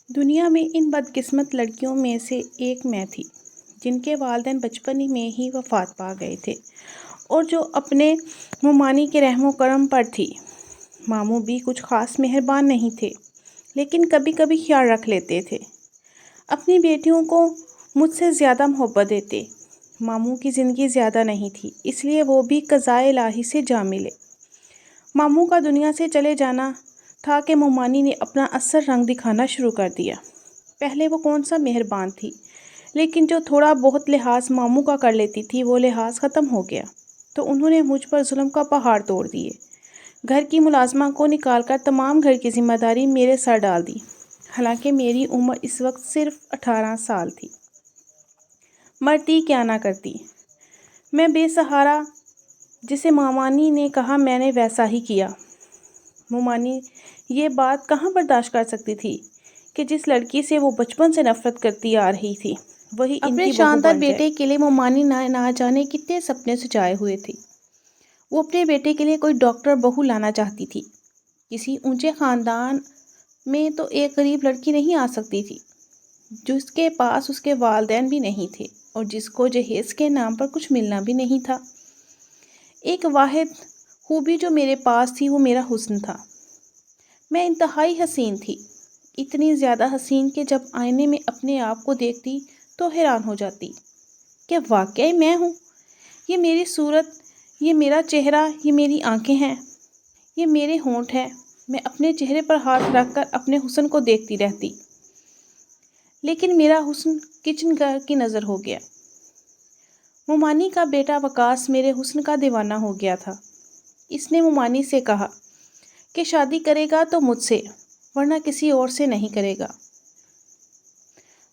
دنیا میں ان بدقسمت لڑکیوں میں سے ایک میں تھی جن کے والدین بچپن میں ہی وفات پا گئے تھے اور جو اپنے ممانی کے رحم و کرم پر تھی۔ ماموں بھی کچھ خاص مہربان نہیں تھے، لیکن کبھی کبھی خیال رکھ لیتے تھے۔ اپنی بیٹیوں کو مجھ سے زیادہ محبت دیتے۔ ماموں کی زندگی زیادہ نہیں تھی، اس لیے وہ بھی قضائے الہی سے جا ملے۔ ماموں کا دنیا سے چلے جانا تھا کہ ممانی نے اپنا اصل رنگ دکھانا شروع کر دیا۔ پہلے وہ کون سا مہربان تھی، لیکن جو تھوڑا بہت لحاظ ماموں کا کر لیتی تھی وہ لحاظ ختم ہو گیا تو انہوں نے مجھ پر ظلم کا پہاڑ توڑ دیے۔ گھر کی ملازمہ کو نکال کر تمام گھر کی ذمہ داری میرے سر ڈال دی، حالانکہ میری عمر اس وقت صرف 18 سال تھی۔ مرتی کیا نہ کرتی، میں بے سہارا، جسے ممانی نے کہا میں نے ویسا ہی کیا۔ ممانی یہ بات کہاں برداشت کر سکتی تھی کہ جس لڑکی سے وہ بچپن سے نفرت کرتی آ رہی تھی وہی ان کی شاندار بیٹے کے لیے ممانی نہ جانے کتنے سپنے سجائے ہوئے تھی۔ وہ اپنے بیٹے کے لیے کوئی ڈاکٹر بہو لانا چاہتی تھی۔ کسی اونچے خاندان میں تو ایک غریب لڑکی نہیں آ سکتی تھی جس کے پاس اس کے والدین بھی نہیں تھے اور جس کو جہیز کے نام پر کچھ ملنا بھی نہیں تھا۔ ایک واحد خوبی جو میرے پاس تھی وہ میرا حسن تھا۔ میں انتہائی حسین تھی، اتنی زیادہ حسین کہ جب آئینے میں اپنے آپ کو دیکھتی تو حیران ہو جاتی کہ واقعی میں ہوں۔ یہ میری صورت، یہ میرا چہرہ، یہ میری آنکھیں ہیں، یہ میرے ہونٹ ہیں۔ میں اپنے چہرے پر ہاتھ رکھ کر اپنے حسن کو دیکھتی رہتی، لیکن میرا حسن کچن گھر کی نظر ہو گیا۔ ممانی کا بیٹا وکاس میرے حسن کا دیوانہ ہو گیا تھا۔ اس نے ممانی سے کہا کہ شادی کرے گا تو مجھ سے، ورنہ کسی اور سے نہیں کرے گا۔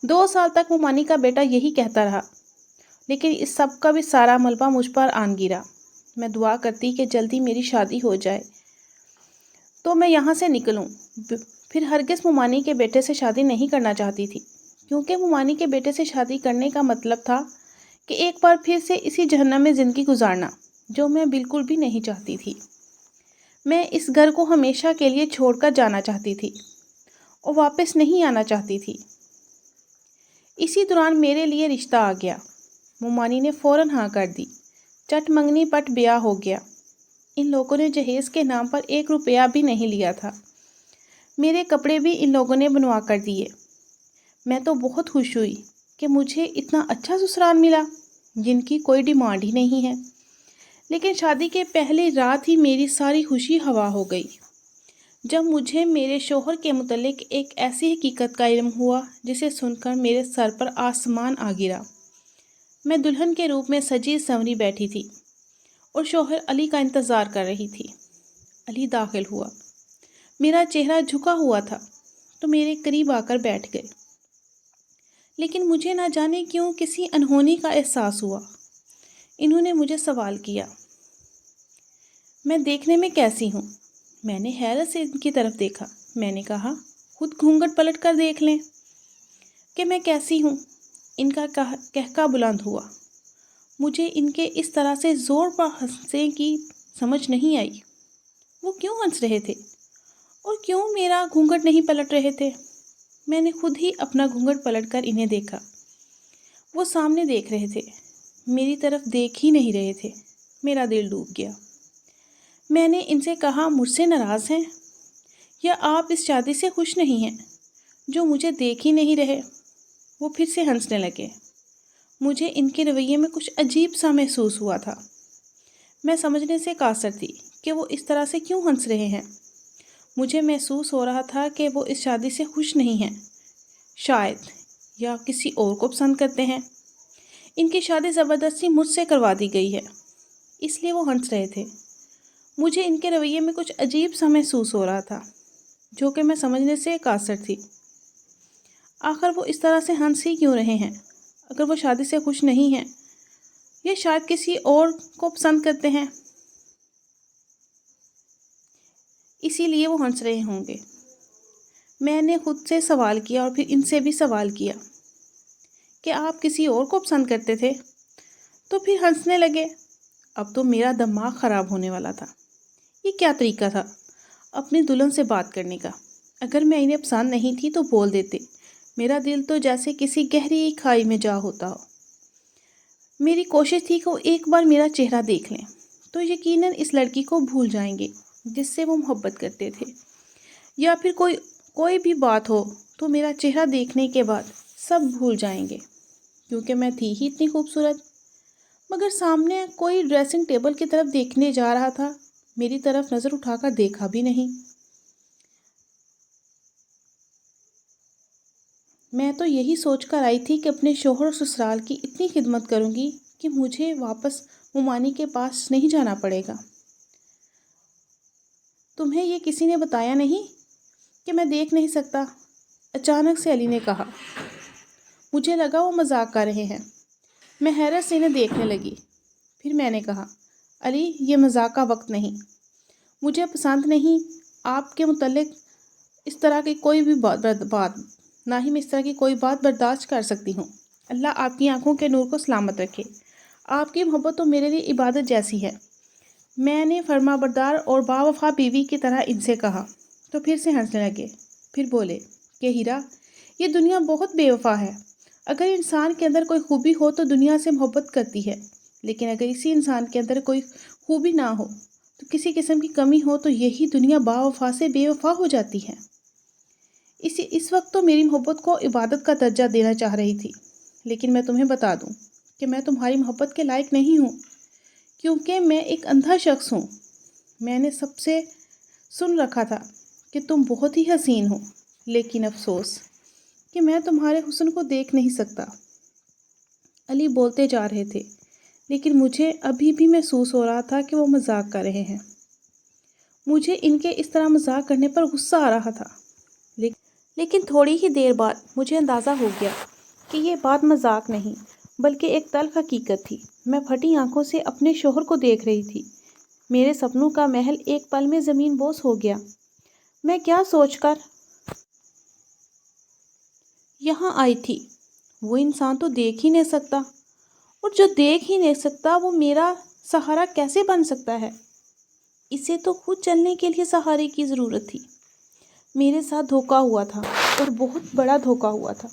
2 سال تک ممانی کا بیٹا یہی کہتا رہا، لیکن اس سب کا بھی سارا ملبہ مجھ پر آن گرا۔ میں دعا کرتی کہ جلدی میری شادی ہو جائے تو میں یہاں سے نکلوں۔ پھر ہرگز ممانی کے بیٹے سے شادی نہیں کرنا چاہتی تھی، کیونکہ ممانی کے بیٹے سے شادی کرنے کا مطلب تھا کہ ایک بار پھر سے اسی جہنم میں زندگی گزارنا، جو میں بالکل بھی نہیں چاہتی تھی۔ میں اس گھر کو ہمیشہ کے لیے چھوڑ کر جانا چاہتی تھی اور واپس نہیں آنا چاہتی تھی۔ اسی دوران میرے لیے رشتہ آ گیا۔ ممانی نے فوراً ہاں کر دی۔ چٹ منگنی پٹ بیاہ ہو گیا۔ ان لوگوں نے جہیز کے نام پر 1 روپیہ بھی نہیں لیا تھا۔ میرے کپڑے بھی ان لوگوں نے بنوا کر دیے۔ میں تو بہت خوش ہوئی کہ مجھے اتنا اچھا سسرال ملا جن کی کوئی ڈیمانڈ ہی نہیں ہے۔ لیکن شادی کے پہلی رات ہی میری ساری خوشی ہوا ہو گئی جب مجھے میرے شوہر کے متعلق ایک ایسی حقیقت کا علم ہوا جسے سن کر میرے سر پر آسمان آ گرا۔ میں دلہن کے روپ میں سجی سنوری بیٹھی تھی اور شوہر علی کا انتظار کر رہی تھی۔ علی داخل ہوا۔ میرا چہرہ جھکا ہوا تھا تو میرے قریب آ کر بیٹھ گئے، لیکن مجھے نہ جانے کیوں کسی انہونی کا احساس ہوا۔ انہوں نے مجھے سوال کیا، میں دیکھنے میں کیسی ہوں؟ میں نے حیرت سے ان کی طرف دیکھا۔ میں نے کہا، خود گھونگھٹ پلٹ کر دیکھ لیں کہ میں کیسی ہوں۔ ان کا کہکہ بلند ہوا۔ مجھے ان کے اس طرح سے زور پر ہنسنے کی سمجھ نہیں آئی۔ وہ کیوں ہنس رہے تھے اور کیوں میرا گھونگھٹ نہیں پلٹ رہے تھے؟ میں نے خود ہی اپنا گھونگھٹ پلٹ کر انہیں دیکھا۔ وہ سامنے دیکھ رہے تھے، میری طرف دیکھ ہی نہیں رہے تھے۔ میرا دل ڈوب گیا۔ میں نے ان سے کہا، مجھ سے ناراض ہیں یا آپ اس شادی سے خوش نہیں ہیں جو مجھے دیکھ ہی نہیں رہے؟ وہ پھر سے ہنسنے لگے۔ مجھے ان کے رویے میں کچھ عجیب سا محسوس ہوا تھا۔ میں سمجھنے سے قاصر تھی کہ وہ اس طرح سے کیوں ہنس رہے ہیں۔ مجھے محسوس ہو رہا تھا کہ وہ اس شادی سے خوش نہیں ہیں، شاید، یا کسی اور کو پسند کرتے ہیں۔ ان کی شادی زبردستی مجھ سے کروا دی گئی ہے، اس لیے وہ ہنس رہے تھے۔ مجھے ان کے رویے میں کچھ عجیب سا محسوس ہو رہا تھا جو کہ میں سمجھنے سے قاصر تھی۔ آخر وہ اس طرح سے ہنس ہی کیوں رہے ہیں؟ اگر وہ شادی سے خوش نہیں ہیں یا شاید کسی اور کو پسند کرتے ہیں، اسی لیے وہ ہنس رہے ہوں گے۔ میں نے خود سے سوال کیا اور پھر ان سے بھی سوال کیا کہ آپ کسی اور کو پسند کرتے تھے؟ تو پھر ہنسنے لگے۔ اب تو میرا دماغ خراب ہونے والا تھا۔ یہ کیا طریقہ تھا اپنی دلہن سے بات کرنے کا؟ اگر میں انہیں پسند نہیں تھی تو بول دیتے۔ میرا دل تو جیسے کسی گہری کھائی میں جا ہوتا ہو۔ میری کوشش تھی کہ وہ ایک بار میرا چہرہ دیکھ لیں تو یقیناً اس لڑکی کو بھول جائیں گے جس سے وہ محبت کرتے تھے، یا پھر کوئی بھی بات ہو تو میرا چہرہ دیکھنے کے بعد سب بھول جائیں گے، کیونکہ میں تھی ہی اتنی خوبصورت۔ مگر سامنے کوئی ڈریسنگ ٹیبل کی طرف دیکھنے جا رہا تھا، میری طرف نظر اٹھا کر دیکھا بھی نہیں۔ میں تو یہی سوچ کر آئی تھی کہ اپنے شوہر اور سسرال کی اتنی خدمت کروں گی کہ مجھے واپس ممانی کے پاس نہیں جانا پڑے گا۔ تمہیں یہ کسی نے بتایا نہیں کہ میں دیکھ نہیں سکتا؟ اچانک سے علی نے کہا۔ مجھے لگا وہ مذاق کر رہے ہیں۔ میں حیرت سے انہیں دیکھنے لگی۔ پھر میں نے کہا، علی، یہ مذاق کا وقت نہیں۔ مجھے پسند نہیں آپ کے متعلق اس طرح کی کوئی بھی بات، نہ ہی میں اس طرح کی کوئی بات برداشت کر سکتی ہوں۔ اللہ آپ کی آنکھوں کے نور کو سلامت رکھے۔ آپ کی محبت تو میرے لیے عبادت جیسی ہے۔ میں نے فرما بردار اور باوفا بیوی کی طرح ان سے کہا تو پھر سے ہنسنے لگے۔ پھر بولے کہ ہیرا، یہ دنیا بہت بے وفا ہے۔ اگر انسان کے اندر کوئی خوبی ہو تو دنیا سے محبت کرتی ہے، لیکن اگر اسی انسان کے اندر کوئی خوبی نہ ہو تو کسی قسم کی کمی ہو تو یہی دنیا باوفا سے بے وفا ہو جاتی ہے۔ اس وقت تو میری محبت کو عبادت کا درجہ دینا چاہ رہی تھی، لیکن میں تمہیں بتا دوں کہ میں تمہاری محبت کے لائق نہیں ہوں، کیونکہ میں ایک اندھا شخص ہوں۔ میں نے سب سے سن رکھا تھا کہ تم بہت ہی حسین ہو، لیکن افسوس کہ میں تمہارے حسن کو دیکھ نہیں سکتا۔ علی بولتے جا رہے تھے، لیکن مجھے ابھی بھی محسوس ہو رہا تھا کہ وہ مذاق کر رہے ہیں۔ مجھے ان کے اس طرح مذاق کرنے پر غصہ آ رہا تھا، لیکن تھوڑی ہی دیر بعد مجھے اندازہ ہو گیا کہ یہ بات مذاق نہیں بلکہ ایک تلخ حقیقت تھی۔ میں پھٹی آنکھوں سے اپنے شوہر کو دیکھ رہی تھی۔ میرے سپنوں کا محل ایک پل میں زمین بوس ہو گیا۔ میں کیا سوچ کر یہاں آئی تھی؟ وہ انسان تو دیکھ ہی نہیں سکتا، اور جو دیکھ ہی نہیں سکتا وہ میرا سہارا کیسے بن سکتا ہے؟ اسے تو خود چلنے کے لیے سہارے کی ضرورت تھی۔ میرے ساتھ دھوکا ہوا تھا، اور بہت بڑا دھوکا ہوا تھا۔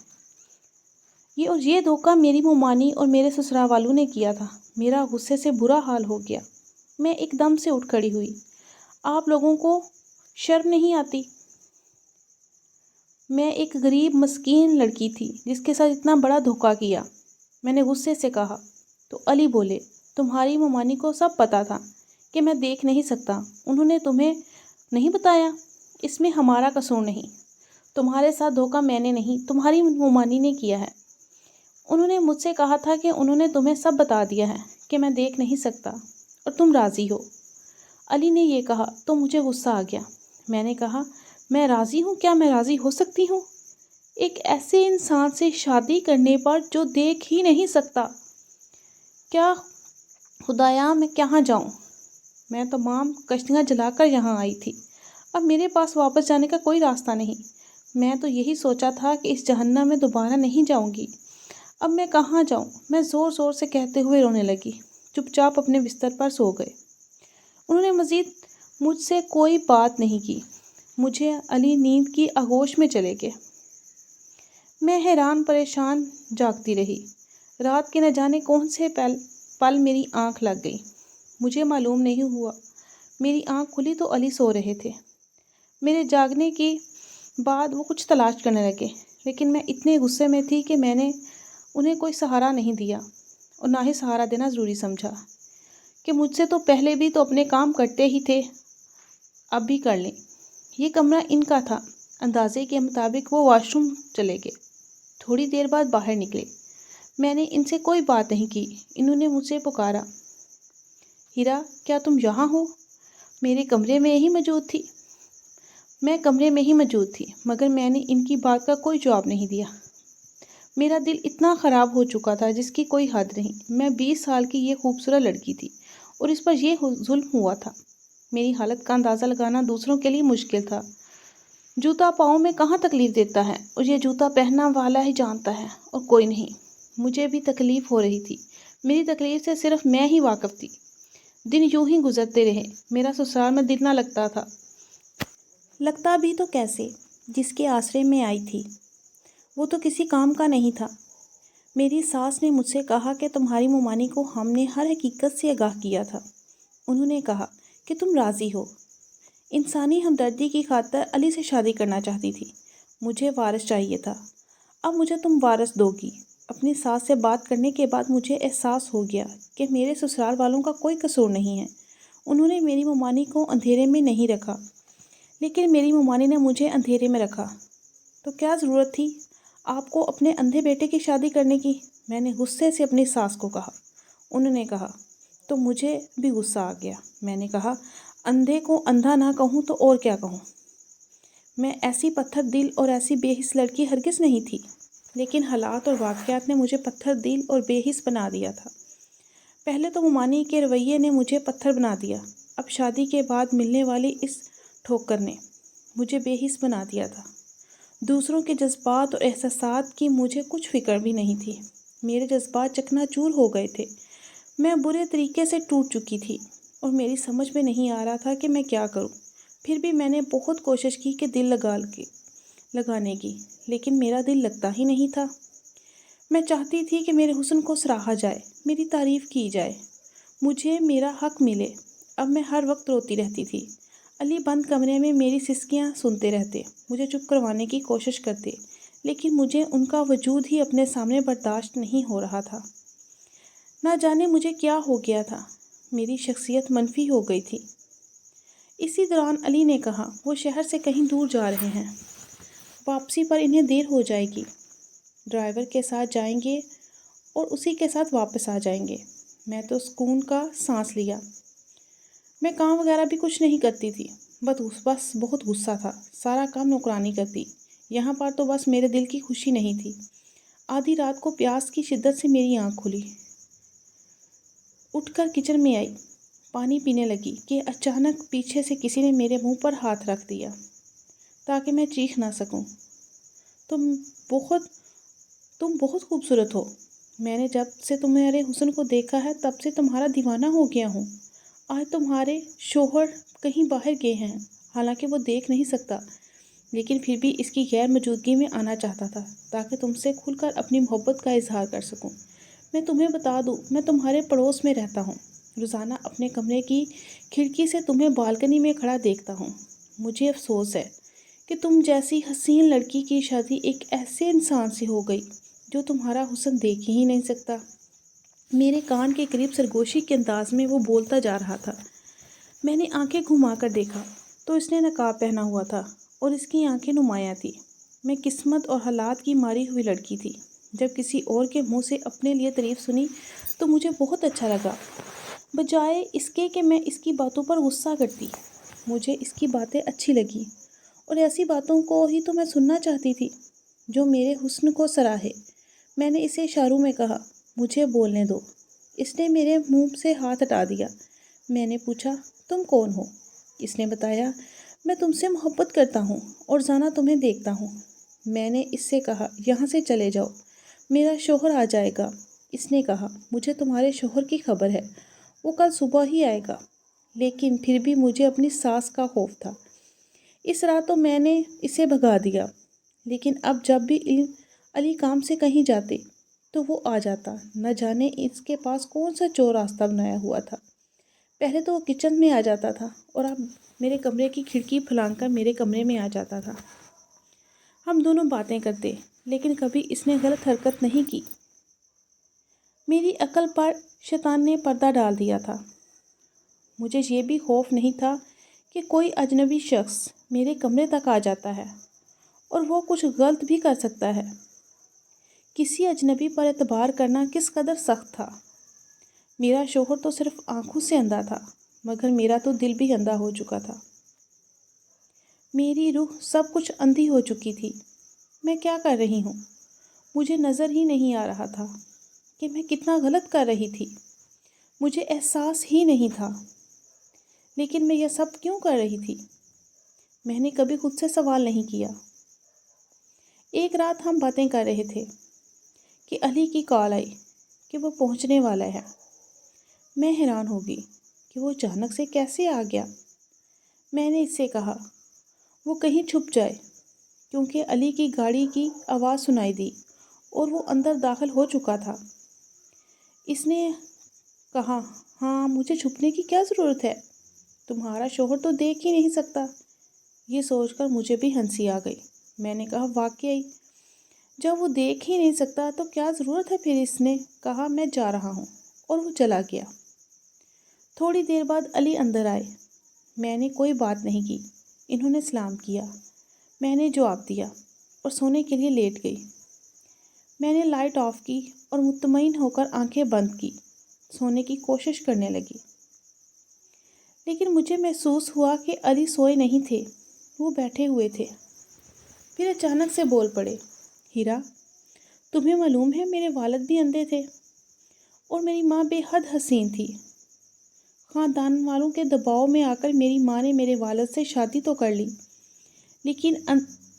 یہ دھوکا میری ممانی اور میرے سسرال والوں نے کیا تھا۔ میرا غصے سے برا حال ہو گیا۔ میں ایک دم سے اٹھ کھڑی ہوئی۔ آپ لوگوں کو شرم نہیں آتی؟ میں ایک غریب مسکین لڑکی تھی جس کے ساتھ اتنا بڑا دھوکا کیا، میں نے غصے سے کہا۔ تو علی بولے، تمہاری ممانی کو سب پتا تھا کہ میں دیکھ نہیں سکتا، انہوں نے تمہیں نہیں بتایا؟ اس میں ہمارا قصور نہیں۔ تمہارے ساتھ دھوکا میں نے نہیں، تمہاری ممانی نے کیا ہے۔ انہوں نے مجھ سے کہا تھا کہ انہوں نے تمہیں سب بتا دیا ہے کہ میں دیکھ نہیں سکتا اور تم راضی ہو۔ علی نے یہ کہا تو مجھے غصہ آ گیا۔ میں نے کہا، میں راضی ہوں؟ کیا میں راضی ہو سکتی ہوں ایک ایسے انسان سے شادی کرنے پر جو دیکھ ہی نہیں سکتا؟ کیا خدایا، میں کہاں جاؤں؟ میں تمام کشتیاں جلا کر یہاں آئی تھی، اب میرے پاس واپس جانے کا کوئی راستہ نہیں۔ میں تو یہی سوچا تھا کہ اس جہنم میں دوبارہ نہیں جاؤں گی۔ اب میں کہاں جاؤں؟ میں زور زور سے کہتے ہوئے رونے لگی۔ چپ چاپ اپنے بستر پر سو گئے۔ انہوں نے مزید مجھ سے کوئی بات نہیں کی۔ مجھے علی نیند کی آغوش میں چلے گئے۔ میں حیران پریشان جاگتی رہی۔ رات کے نہ جانے کون سے پل میری آنکھ لگ گئی، مجھے معلوم نہیں ہوا۔ میری آنکھ کھلی تو علی سو رہے تھے۔ میرے جاگنے کے بعد وہ کچھ تلاش کرنے لگے، لیکن میں اتنے غصے میں تھی کہ میں نے انہیں کوئی سہارا نہیں دیا، اور نہ ہی سہارا دینا ضروری سمجھا کہ مجھ سے تو پہلے بھی تو اپنے کام کرتے ہی تھے، اب بھی کر لیں۔ یہ کمرہ ان کا تھا۔ اندازے کے مطابق وہ واش روم چلے گئے۔ تھوڑی دیر بعد باہر نکلے۔ میں نے ان سے کوئی بات نہیں کی۔ انہوں نے مجھ سے پکارا، ہیرا، کیا تم یہاں ہو؟ میرے کمرے میں ہی موجود تھی۔ میں کمرے میں ہی موجود تھی، مگر میں نے ان کی بات کا کوئی جواب نہیں دیا۔ میرا دل اتنا خراب ہو چکا تھا جس کی کوئی حد نہیں۔ میں 20 سال کی یہ خوبصورت لڑکی تھی اور اس پر یہ ظلم ہوا تھا۔ میری حالت کا اندازہ لگانا دوسروں کے لیے مشکل تھا۔ جوتا پاؤں میں کہاں تکلیف دیتا ہے، اور یہ جوتا پہننا والا ہی جانتا ہے، اور کوئی نہیں۔ مجھے بھی تکلیف ہو رہی تھی۔ میری تکلیف سے صرف میں ہی واقف تھی۔ دن یوں ہی گزرتے رہے۔ میرا سسرال میں دل نہ لگتا تھا۔ لگتا بھی تو کیسے؟ جس کے آسرے میں آئی تھی وہ تو کسی کام کا نہیں تھا۔ میری ساس نے مجھ سے کہا کہ تمہاری ممانی کو ہم نے ہر حقیقت سے آگاہ کیا تھا۔ انہوں نے کہا کہ تم راضی ہو۔ انسانی ہمدردی کی خاطر علی سے شادی کرنا چاہتی تھی۔ مجھے وارث چاہیے تھا۔ اب مجھے تم وارث دو گی۔ اپنی ساس سے بات کرنے کے بعد مجھے احساس ہو گیا کہ میرے سسرال والوں کا کوئی قصور نہیں ہے۔ انہوں نے میری ممانی کو اندھیرے میں نہیں رکھا، لیکن میری ممانی نے مجھے اندھیرے میں رکھا۔ تو کیا ضرورت تھی آپ کو اپنے اندھے بیٹے کی شادی کرنے کی؟ میں نے غصے سے اپنی ساس کو کہا۔ انہوں نے کہا تو مجھے بھی غصہ آ گیا۔ میں نے کہا اندھے کو اندھا نہ کہوں تو اور کیا کہوں؟ میں ایسی پتھر دل اور ایسی بے حس لڑکی ہرگز نہیں تھی، لیکن حالات اور واقعات نے مجھے پتھر دل اور بے حس بنا دیا تھا۔ پہلے تو ممانی کے رویے نے مجھے پتھر بنا دیا، اب شادی کے بعد ملنے والی اس ٹھوکر نے مجھے بے حس بنا دیا تھا۔ دوسروں کے جذبات اور احساسات کی مجھے کچھ فکر بھی نہیں تھی۔ میرے جذبات چکنا چور ہو گئے تھے۔ میں برے طریقے سے ٹوٹ چکی تھی اور میری سمجھ میں نہیں آ رہا تھا کہ میں کیا کروں۔ پھر بھی میں نے بہت کوشش کی کہ دل لگانے کی، لیکن میرا دل لگتا ہی نہیں تھا۔ میں چاہتی تھی کہ میرے حسن کو سراہا جائے، میری تعریف کی جائے، مجھے میرا حق ملے۔ اب میں ہر وقت روتی رہتی تھی۔ علی بند کمرے میں میری سسکیاں سنتے رہتے، مجھے چپ کروانے کی کوشش کرتے، لیکن مجھے ان کا وجود ہی اپنے سامنے برداشت نہیں ہو رہا تھا۔ نہ جانے مجھے کیا ہو گیا تھا، میری شخصیت منفی ہو گئی تھی۔ اسی دوران علی نے کہا وہ شہر سے کہیں دور جا رہے ہیں، واپسی پر انہیں دیر ہو جائے گی، ڈرائیور کے ساتھ جائیں گے اور اسی کے ساتھ واپس آ جائیں گے۔ میں تو سکون کا سانس لیا۔ میں کام وغیرہ بھی کچھ نہیں کرتی تھی، بس بہت غصہ تھا، سارا کام نوکرانی کرتی۔ یہاں پر تو بس میرے دل کی خوشی نہیں تھی۔ آدھی رات کو پیاس کی شدت سے میری آنکھ کھلی۔ اٹھ کر کچن میں آئی، پانی پینے لگی کہ اچانک پیچھے سے کسی نے میرے منہ پر ہاتھ رکھ دیا تاکہ میں چیخ نہ سکوں۔ تم بہت خوبصورت ہو۔ میں نے جب سے تمہارے حسن کو دیکھا ہے تب سے تمہارا دیوانہ ہو گیا ہوں۔ آج تمہارے شوہر کہیں باہر گئے ہیں، حالانکہ وہ دیکھ نہیں سکتا، لیکن پھر بھی اس کی غیر موجودگی میں آنا چاہتا تھا تاکہ تم سے کھل کر اپنی محبت کا اظہار کر سکوں۔ میں تمہیں بتا دوں، میں تمہارے پڑوس میں رہتا ہوں۔ روزانہ اپنے کمرے کی کھڑکی سے تمہیں بالکنی میں کھڑا دیکھتا ہوں۔ مجھے افسوس ہے کہ تم جیسی حسین لڑکی کی شادی ایک ایسے انسان سے ہو گئی جو تمہارا حسن دیکھ ہی نہیں سکتا۔ میرے کان کے قریب سرگوشی کے انداز میں وہ بولتا جا رہا تھا۔ میں نے آنکھیں گھما کر دیکھا تو اس نے نقاب پہنا ہوا تھا اور اس کی آنکھیں نمایاں تھیں۔ میں قسمت اور حالات کی ماری ہوئی لڑکی تھی۔ جب کسی اور کے منہ سے اپنے لیے تعریف سنی تو مجھے بہت اچھا لگا، بجائے اس کے کہ میں اس کی باتوں پر غصہ کرتی۔ مجھے اس کی باتیں اچھی لگیں اور ایسی باتوں کو ہی تو میں سننا چاہتی تھی جو میرے حسن کو سراہے۔ میں نے اسے اشاروں میں کہا مجھے بولنے دو۔ اس نے میرے منہ سے ہاتھ ہٹا دیا۔ میں نے پوچھا تم کون ہو؟ اس نے بتایا میں تم سے محبت کرتا ہوں اور روزانہ تمہیں دیکھتا ہوں۔ میں نے اس سے کہا یہاں سے چلے جاؤ، میرا شوہر آ جائے گا۔ اس نے کہا مجھے تمہارے شوہر کی خبر ہے، وہ کل صبح ہی آئے گا۔ لیکن پھر بھی مجھے اپنی ساس کا خوف تھا۔ اس رات تو میں نے اسے بھگا دیا، لیکن اب جب بھی علی کام سے کہیں جاتے تو وہ آ جاتا۔ نہ جانے اس کے پاس کون سا چور راستہ بنایا ہوا تھا۔ پہلے تو وہ کچن میں آ جاتا تھا اور اب میرے کمرے کی کھڑکی پھلانگ کر میرے کمرے میں آ جاتا تھا۔ ہم دونوں باتیں کرتے، لیکن کبھی اس نے غلط حرکت نہیں کی۔ میری عقل پر شیطان نے پردہ ڈال دیا تھا۔ مجھے یہ بھی خوف نہیں تھا کہ کوئی اجنبی شخص میرے کمرے تک آ جاتا ہے اور وہ کچھ غلط بھی کر سکتا ہے۔ کسی اجنبی پر اعتبار کرنا کس قدر سخت تھا۔ میرا شوہر تو صرف آنکھوں سے اندھا تھا، مگر میرا تو دل بھی اندھا ہو چکا تھا۔ میری روح سب کچھ اندھی ہو چکی تھی۔ میں کیا کر رہی ہوں؟ مجھے نظر ہی نہیں آ رہا تھا کہ میں کتنا غلط کر رہی تھی۔ مجھے احساس ہی نہیں تھا۔ لیکن میں یہ سب کیوں کر رہی تھی؟ میں نے کبھی خود سے سوال نہیں کیا۔ ایک رات ہم باتیں کر رہے تھے کہ علی کی کال آئی کہ وہ پہنچنے والا ہے۔ میں حیران ہو گئی کہ وہ اچانک سے کیسے آ گیا۔ میں نے اس سے کہا وہ کہیں چھپ جائے، کیونکہ علی کی گاڑی کی آواز سنائی دی اور وہ اندر داخل ہو چکا تھا۔ اس نے کہا، ہاں مجھے چھپنے کی کیا ضرورت ہے؟ تمہارا شوہر تو دیکھ ہی نہیں سکتا۔ یہ سوچ کر مجھے بھی ہنسی آ گئی۔ میں نے کہا، واقعی جب وہ دیکھ ہی نہیں سکتا تو کیا ضرورت ہے پھر؟ اس نے کہا، میں جا رہا ہوں، اور وہ چلا گیا۔ تھوڑی دیر بعد علی اندر آئے۔ میں نے کوئی بات نہیں کی۔ انہوں نے سلام کیا، میں نے جواب دیا اور سونے کے لیے لیٹ گئی۔ میں نے لائٹ آف کی اور مطمئن ہو کر آنکھیں بند کی، سونے کی کوشش کرنے لگی۔ لیکن مجھے محسوس ہوا کہ علی سوئے نہیں تھے، وہ بیٹھے ہوئے تھے۔ پھر اچانک سے بول پڑے، ہیرا، تمہیں معلوم ہے میرے والد بھی اندھے تھے اور میری ماں بے حد حسین تھی۔ خاندان والوں کے دباؤ میں آ کر میری ماں نے میرے والد سے شادی تو کر لی، لیکن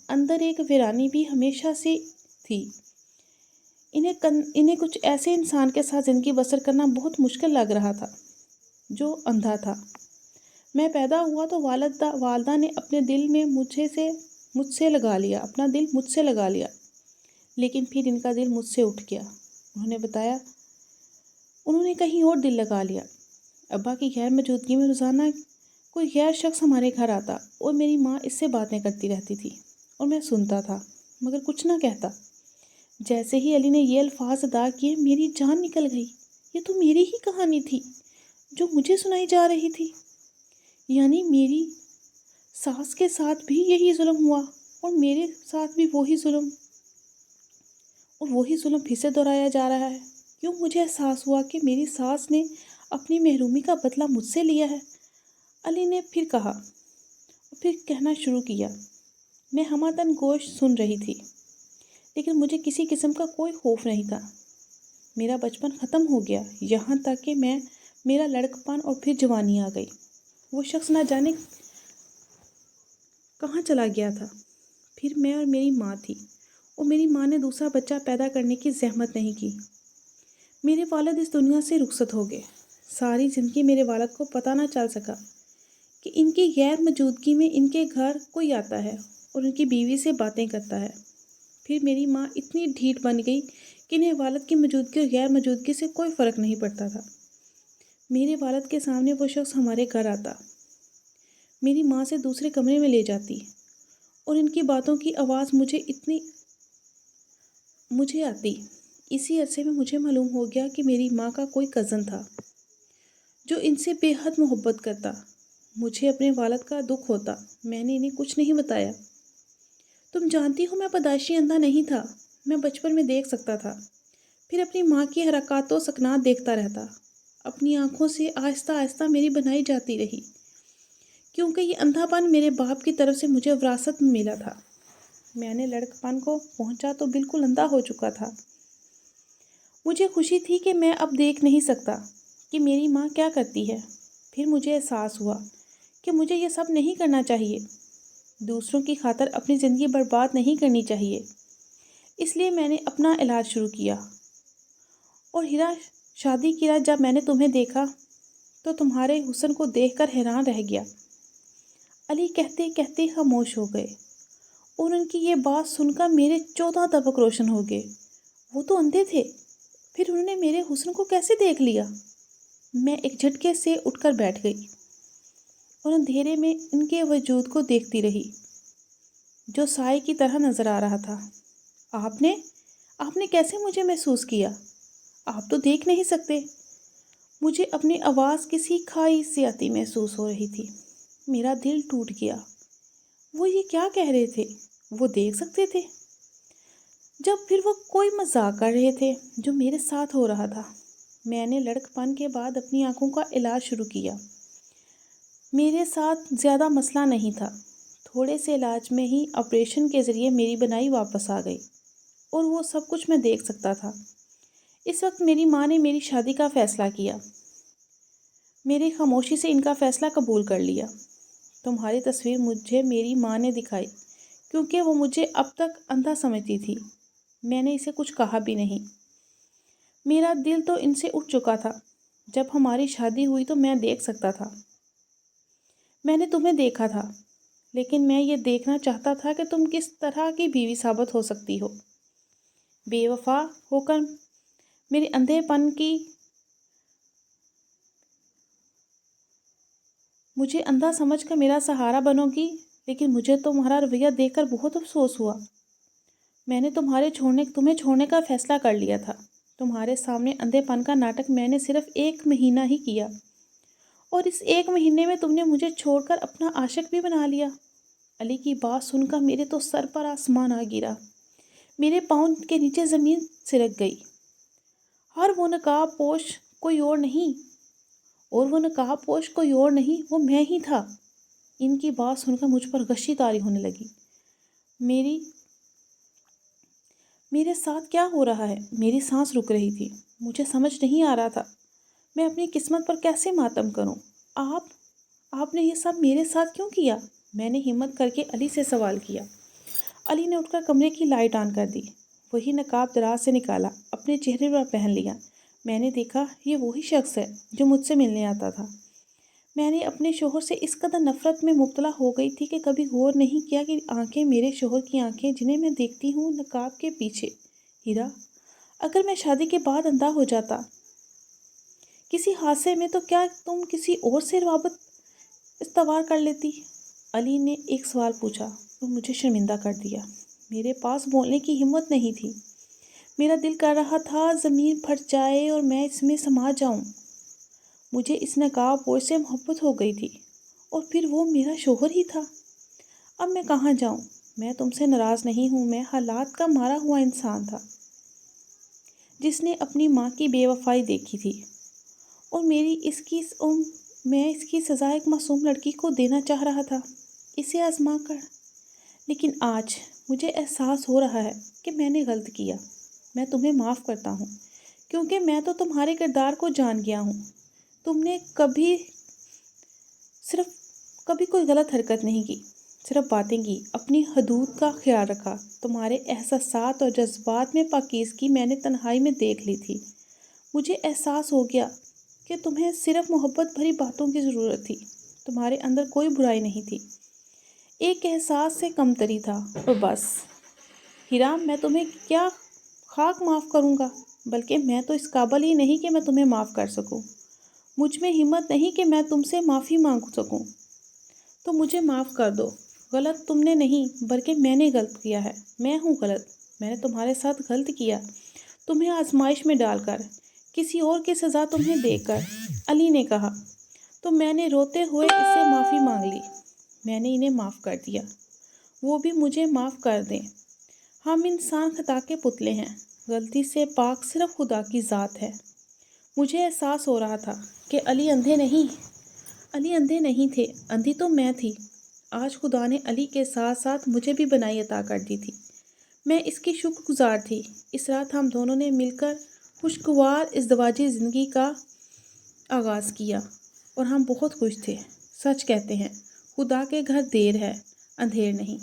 اندر ایک ویرانی بھی ہمیشہ سے تھی۔ انہیں کچھ ایسے انسان کے ساتھ زندگی بسر کرنا بہت مشکل لگ رہا تھا جو اندھا تھا۔ میں پیدا ہوا تو والدہ نے اپنے دل میں مجھ سے لگا لیا، اپنا دل مجھ سے لگا لیا، لیکن پھر ان کا دل مجھ سے اٹھ گیا۔ انہوں نے بتایا، انہوں نے کہیں اور دل لگا لیا۔ ابا کی غیر موجودگی میں روزانہ کوئی غیر شخص ہمارے گھر آتا اور میری ماں اس سے باتیں کرتی رہتی تھی اور میں سنتا تھا مگر کچھ نہ کہتا۔ جیسے ہی علی نے یہ الفاظ ادا کیے، میری جان نکل گئی۔ یہ تو میری ہی کہانی تھی جو مجھے سنائی جا رہی تھی۔ یعنی میری ساس کے ساتھ بھی یہی ظلم ہوا اور میرے ساتھ بھی وہی ظلم، اور وہی ظلم پھر سے دہرایا جا رہا ہے۔ کیوں مجھے احساس ہوا کہ میری ساس نے اپنی محرومی کا بدلہ مجھ سے لیا ہے؟ علی نے پھر کہا اور پھر کہنا شروع کیا۔ میں ہمہ گوش سن رہی تھی، لیکن مجھے کسی قسم کا کوئی خوف نہیں تھا۔ میرا بچپن ختم ہو گیا، یہاں تک کہ میرا لڑکپن اور پھر جوانی آ گئی۔ وہ شخص نہ جانے کہاں چلا گیا تھا۔ پھر میں اور میری ماں تھی، اور میری ماں نے دوسرا بچہ پیدا کرنے کی زحمت نہیں کی۔ میرے والد اس دنیا سے رخصت ہو گئے۔ ساری زندگی میرے والد کو پتہ نہ چل سکا کہ ان کی غیر موجودگی میں ان کے گھر کوئی آتا ہے اور ان کی بیوی سے باتیں کرتا ہے۔ پھر میری ماں اتنی ڈھیٹ بن گئی کہ انہیں والد کی موجودگی اور غیر موجودگی سے کوئی فرق نہیں پڑتا تھا۔ میرے والد کے سامنے وہ شخص ہمارے گھر آتا، میری ماں سے دوسرے کمرے میں لے جاتی، اور ان کی باتوں کی آواز مجھے آتی۔ اسی عرصے میں مجھے معلوم ہو گیا کہ میری ماں کا کوئی کزن تھا جو ان سے بے حد محبت کرتا۔ مجھے اپنے والد کا دکھ ہوتا، میں نے انہیں کچھ نہیں بتایا۔ تم جانتی ہو، میں پیدائشی اندھا نہیں تھا، میں بچپن میں دیکھ سکتا تھا، پھر اپنی ماں کی حرکات و سکنات دیکھتا رہتا۔ اپنی آنکھوں سے آہستہ آہستہ میری بنائی جاتی رہی، کیونکہ یہ اندھا پن میرے باپ کی طرف سے مجھے وراثت میں ملا تھا۔ میں نے لڑکپن کو پہنچا تو بالکل اندھا ہو چکا تھا۔ مجھے خوشی تھی کہ میں اب دیکھ نہیں سکتا کہ میری ماں کیا کرتی ہے۔ پھر مجھے احساس ہوا کہ مجھے یہ سب نہیں کرنا چاہیے، دوسروں کی خاطر اپنی زندگی برباد نہیں کرنی چاہیے۔ اس لیے میں نے اپنا علاج شروع کیا۔ اور ہیرا، شادی کی رات جب میں نے تمہیں دیکھا تو تمہارے حسن کو دیکھ کر حیران رہ گیا۔ علی کہتے کہتے خاموش ہو گئے، اور ان کی یہ بات سن کر میرے 14 طبق روشن ہو گئے۔ وہ تو اندھے تھے، پھر انہوں نے میرے حسن کو کیسے دیکھ لیا؟ میں ایک جھٹکے سے اٹھ کر بیٹھ گئی اور اندھیرے میں ان کے وجود کو دیکھتی رہی جو سائے کی طرح نظر آ رہا تھا۔ آپ نے کیسے مجھے محسوس کیا؟ آپ تو دیکھ نہیں سکتے۔ مجھے اپنی آواز کسی کھائی سے آتی محسوس ہو رہی تھی۔ میرا دل ٹوٹ گیا۔ وہ یہ کیا کہہ رہے تھے؟ وہ دیکھ سکتے تھے؟ جب پھر وہ کوئی مذاق کر رہے تھے جو میرے ساتھ ہو رہا تھا۔ میں نے لڑکپن کے بعد اپنی آنکھوں کا علاج شروع کیا۔ میرے ساتھ زیادہ مسئلہ نہیں تھا، تھوڑے سے علاج میں ہی آپریشن کے ذریعے میری بنائی واپس آ گئی اور وہ سب کچھ میں دیکھ سکتا تھا۔ اس وقت میری ماں نے میری شادی کا فیصلہ کیا۔ میری خاموشی سے ان کا فیصلہ قبول کر لیا۔ تمہاری تصویر مجھے میری ماں نے دکھائی، کیونکہ وہ مجھے اب تک اندھا سمجھتی تھی۔ میں نے اسے کچھ کہا بھی نہیں۔ میرا دل تو ان سے اٹھ چکا تھا۔ جب ہماری شادی ہوئی تو میں دیکھ سکتا تھا۔ میں نے تمہیں دیکھا تھا، لیکن میں یہ دیکھنا چاہتا تھا کہ تم کس طرح کی بیوی ثابت ہو سکتی ہو، بے وفا ہو کر میرے اندھے پن کی مجھے اندھا سمجھ کر میرا سہارا بنو گی۔ لیکن مجھے تمہارا رویہ دیکھ کر بہت افسوس ہوا۔ میں نے تمہیں چھوڑنے کا فیصلہ کر لیا تھا۔ تمہارے سامنے اندھے پن کا ناٹک میں نے صرف 1 مہینہ ہی کیا، اور اس 1 مہینے میں تم نے مجھے چھوڑ کر اپنا عاشق بھی بنا لیا۔ علی کی بات سن کر میرے تو سر پر آسمان آ گرا، میرے پاؤں کے نیچے زمین سرک گئی۔ وہ نقاب پوش کوئی اور نہیں، وہ میں ہی تھا۔ ان کی بات سن کر مجھ پر غشی طاری ہونے لگی۔ میرے ساتھ کیا ہو رہا ہے؟ میری سانس رک رہی تھی۔ مجھے سمجھ نہیں آ رہا تھا میں اپنی قسمت پر کیسے ماتم کروں۔ آپ نے یہ سب میرے ساتھ کیوں کیا؟ میں نے ہمت کر کے علی سے سوال کیا۔ علی نے اٹھ کر کمرے کی لائٹ آن کر دی، وہی نقاب دراز سے نکالا، اپنے چہرے پر پہن لیا۔ میں نے دیکھا یہ وہی شخص ہے جو مجھ سے ملنے آتا تھا۔ میں نے اپنے شوہر سے اس قدر نفرت میں مبتلا ہو گئی تھی کہ کبھی غور نہیں کیا کہ آنکھیں میرے شوہر کی آنکھیں جنہیں میں دیکھتی ہوں نقاب کے پیچھے۔ ہیرا، اگر میں شادی کے بعد اندھا ہو جاتا کسی حادثے میں، تو کیا تم کسی اور سے روابط استوار کر لیتی؟ علی نے ایک سوال پوچھا اور مجھے شرمندہ کر دیا۔ میرے پاس بولنے کی ہمت نہیں تھی۔ میرا دل کر رہا تھا زمین پھٹ جائے اور میں اس میں سما جاؤں۔ مجھے اس نقاب پوش سے محبت ہو گئی تھی، اور پھر وہ میرا شوہر ہی تھا۔ اب میں کہاں جاؤں؟ میں تم سے ناراض نہیں ہوں، میں حالات کا مارا ہوا انسان تھا جس نے اپنی ماں کی بے وفائی دیکھی تھی، اور میں اس کی سزا ایک معصوم لڑکی کو دینا چاہ رہا تھا، اسے آزما کر۔ لیکن آج مجھے احساس ہو رہا ہے کہ میں نے غلط کیا۔ میں تمہیں معاف کرتا ہوں، کیونکہ میں تو تمہارے کردار کو جان گیا ہوں۔ تم نے کبھی کوئی غلط حرکت نہیں کی، صرف باتیں کی، اپنی حدود کا خیال رکھا۔ تمہارے احساسات اور جذبات میں پاکیزگی میں نے تنہائی میں دیکھ لی تھی۔ مجھے احساس ہو گیا کہ تمہیں صرف محبت بھری باتوں کی ضرورت تھی، تمہارے اندر کوئی برائی نہیں تھی، ایک احساس سے کمتری تھا، اور بس۔ ہیرا، میں تمہیں کیا خاک معاف کروں گا، بلکہ میں تو اس قابل ہی نہیں کہ میں تمہیں معاف کر سکوں۔ مجھ میں ہمت نہیں کہ میں تم سے معافی مانگ سکوں۔ تو مجھے معاف کر دو۔ غلط تم نے نہیں، بلکہ میں نے غلط کیا ہے۔ میں ہوں غلط۔ میں نے تمہارے ساتھ غلط کیا، تمہیں آزمائش میں ڈال کر، کسی اور کی سزا تمہیں دے کر۔ علی نے کہا۔ تو میں نے روتے ہوئے اس سے معافی مانگ لی۔ میں نے انہیں معاف کر دیا، وہ بھی مجھے معاف کر دیں۔ ہم انسان خطا کے پتلے ہیں، غلطی سے پاک صرف خدا کی ذات ہے۔ مجھے احساس ہو رہا تھا کہ علی اندھے نہیں تھے، اندھی تو میں تھی۔ آج خدا نے علی کے ساتھ ساتھ مجھے بھی بنائی عطا کر دی تھی۔ میں اس کی شکر گزار تھی۔ اس رات ہم دونوں نے مل کر خوشگوار ازدواجی زندگی کا آغاز کیا، اور ہم بہت خوش تھے۔ سچ کہتے ہیں، خدا کے گھر دیر ہے، اندھیر نہیں۔